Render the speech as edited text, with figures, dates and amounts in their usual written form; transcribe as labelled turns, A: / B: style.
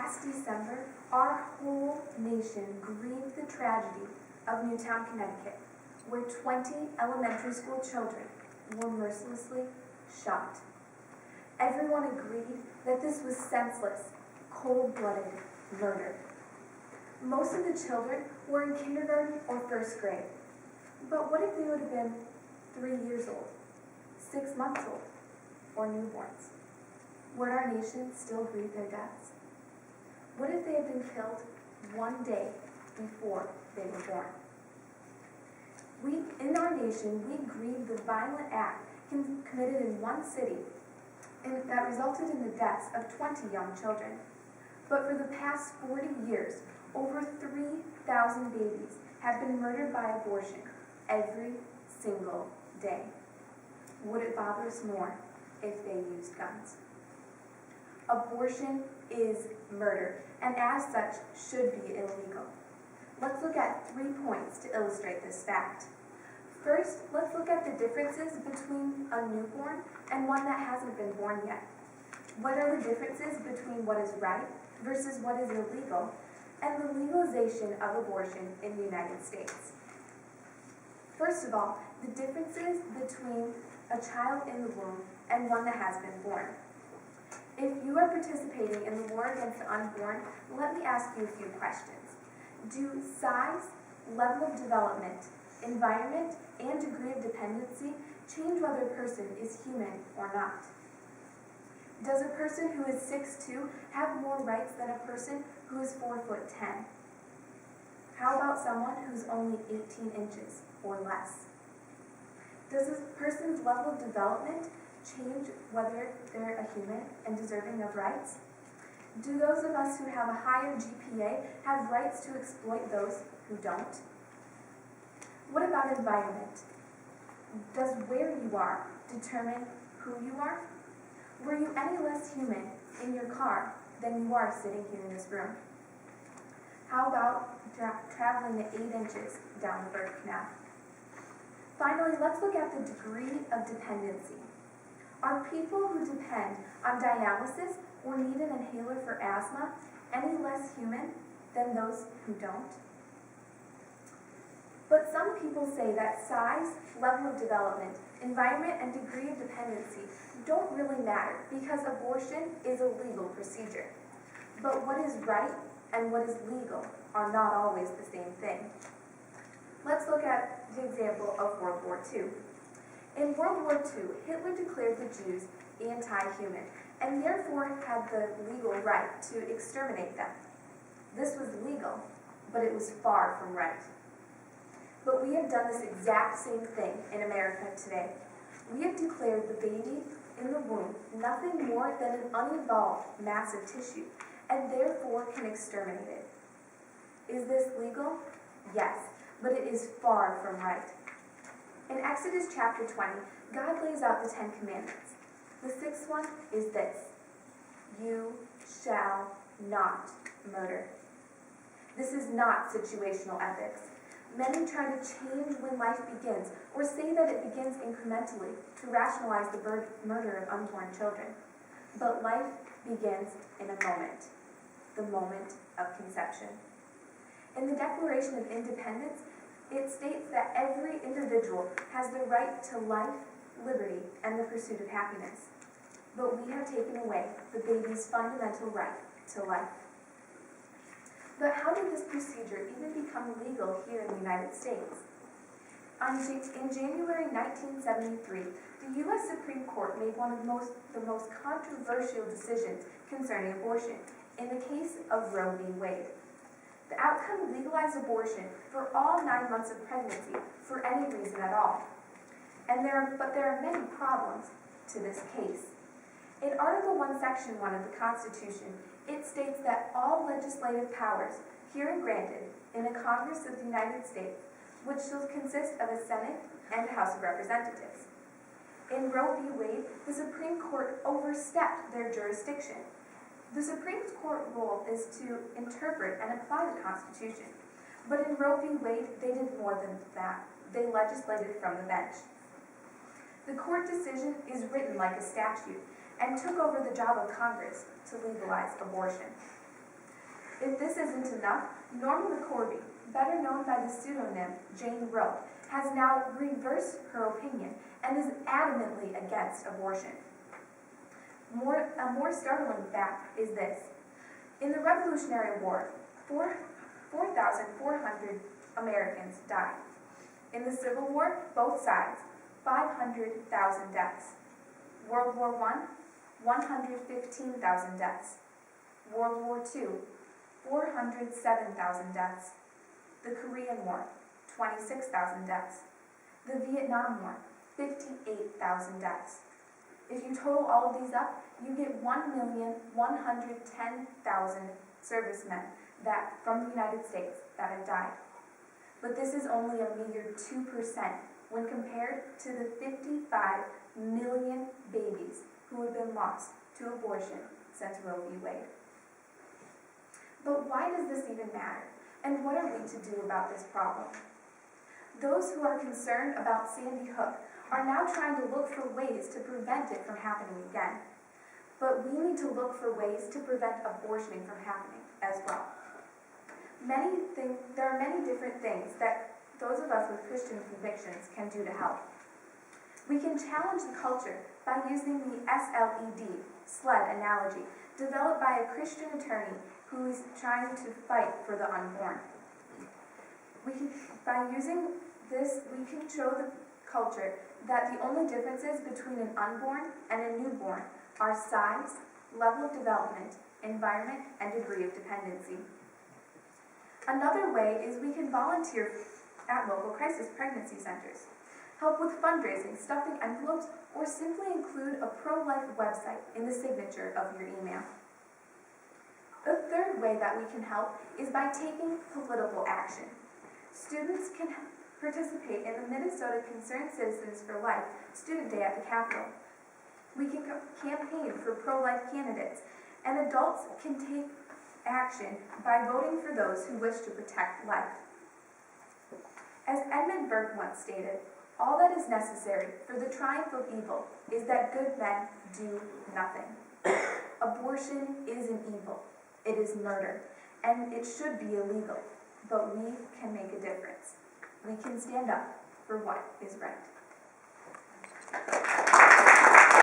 A: Last December, our whole nation grieved the tragedy of Newtown, Connecticut, where 20 elementary school children were mercilessly shot. Everyone agreed that this was senseless, cold-blooded murder. Most of the children were in kindergarten or first grade. But what if they would have been 3 years old, 6 months old, or newborns? Would our nation still grieve their deaths? What if they had been killed one day before they were born? In our nation, we grieve the violent act committed in one city and that resulted in the deaths of 20 young children. But for the past 40 years, over 3,000 babies have been murdered by abortion every single day. Would it bother us more if they used guns? Abortion is murder, and as such, should be illegal. Let's look at 3 points to illustrate this fact. First, let's look at the differences between a newborn and one that hasn't been born yet. What are the differences between what is right versus what is illegal, and the legalization of abortion in the United States? First of all, the differences between a child in the womb and one that has been born. If you are participating in the war against the unborn, let me ask you a few questions. Do size, level of development, environment, and degree of dependency change whether a person is human or not? Does a person who is 6'2" have more rights than a person who is 4'10"? How about someone who's only 18 inches or less? Does a person's level of development change whether they're a human and deserving of rights? Do those of us who have a higher GPA have rights to exploit those who don't? What about environment? Does where you are determine who you are? Were you any less human in your car than you are sitting here in this room? How about traveling the 8 inches down the birth canal? Finally, let's look at the degree of dependency. Are people who depend on dialysis or need an inhaler for asthma any less human than those who don't? But some people say that size, level of development, environment, and degree of dependency don't really matter because abortion is a legal procedure. But what is right and what is legal are not always the same thing. Let's look at the example of World War II. In World War II, Hitler declared the Jews anti-human and therefore had the legal right to exterminate them. This was legal, but it was far from right. But we have done this exact same thing in America today. We have declared the baby in the womb nothing more than an unevolved mass of tissue, and therefore can exterminate it. Is this legal? Yes, but it is far from right. In Exodus chapter 20, God lays out the 10 commandments. The 6th one is this: you shall not murder. This is not situational ethics. Many try to change when life begins, or say that it begins incrementally to rationalize the murder of unborn children. But life begins in a moment, the moment of conception. In the Declaration of Independence, it states that every individual has the right to life, liberty, and the pursuit of happiness. But we have taken away the baby's fundamental right to life. But how did this procedure even become legal here in the United States? In January 1973, the U.S. Supreme Court made one of the most controversial decisions concerning abortion in the case of Roe v. Wade. The outcome legalized abortion for all 9 months of pregnancy for any reason at all. But there are many problems to this case. In Article 1, Section 1 of the Constitution, it states that all legislative powers herein granted in a Congress of the United States, which shall consist of a Senate and a House of Representatives. In Roe v. Wade, the Supreme Court overstepped their jurisdiction. The Supreme Court role is to interpret and apply the Constitution. But in Roe v. Wade, they did more than that. They legislated from the bench. The court decision is written like a statute and took over the job of Congress to legalize abortion. If this isn't enough, Norma McCorvey, better known by the pseudonym Jane Roe, has now reversed her opinion and is adamantly against abortion. A more startling fact is this. In the Revolutionary War, 4,400 Americans died. In the Civil War, both sides, 500,000 deaths. World War I, 115,000 deaths. World War II, 407,000 deaths. The Korean War, 26,000 deaths. The Vietnam War, 58,000 deaths. If you total all of these up, you get 1,110,000 servicemen from the United States that have died. But this is only a meager 2% when compared to the 55 million babies who have been lost to abortion since Roe v. Wade. But why does this even matter? And what are we to do about this problem? Those who are concerned about Sandy Hook are now trying to look for ways to prevent it from happening again. But we need to look for ways to prevent abortion from happening as well. There are many different things that those of us with Christian convictions can do to help. We can challenge the culture by using the sled analogy, developed by a Christian attorney who is trying to fight for the unborn. By using this, we can show the culture that the only differences between an unborn and a newborn are size, level of development, environment, and degree of dependency. Another way is we can volunteer at local crisis pregnancy centers, help with fundraising, stuffing envelopes, or simply include a pro-life website in the signature of your email. The third way that we can help is by taking political action. Students can participate in the Minnesota Concerned Citizens for Life Student Day at the Capitol. We can campaign for pro-life candidates, and adults can take action by voting for those who wish to protect life. As Edmund Burke once stated, all that is necessary for the triumph of evil is that good men do nothing. Abortion is an evil. It is murder, and it should be illegal, but we can make a difference. We can stand up for what is right.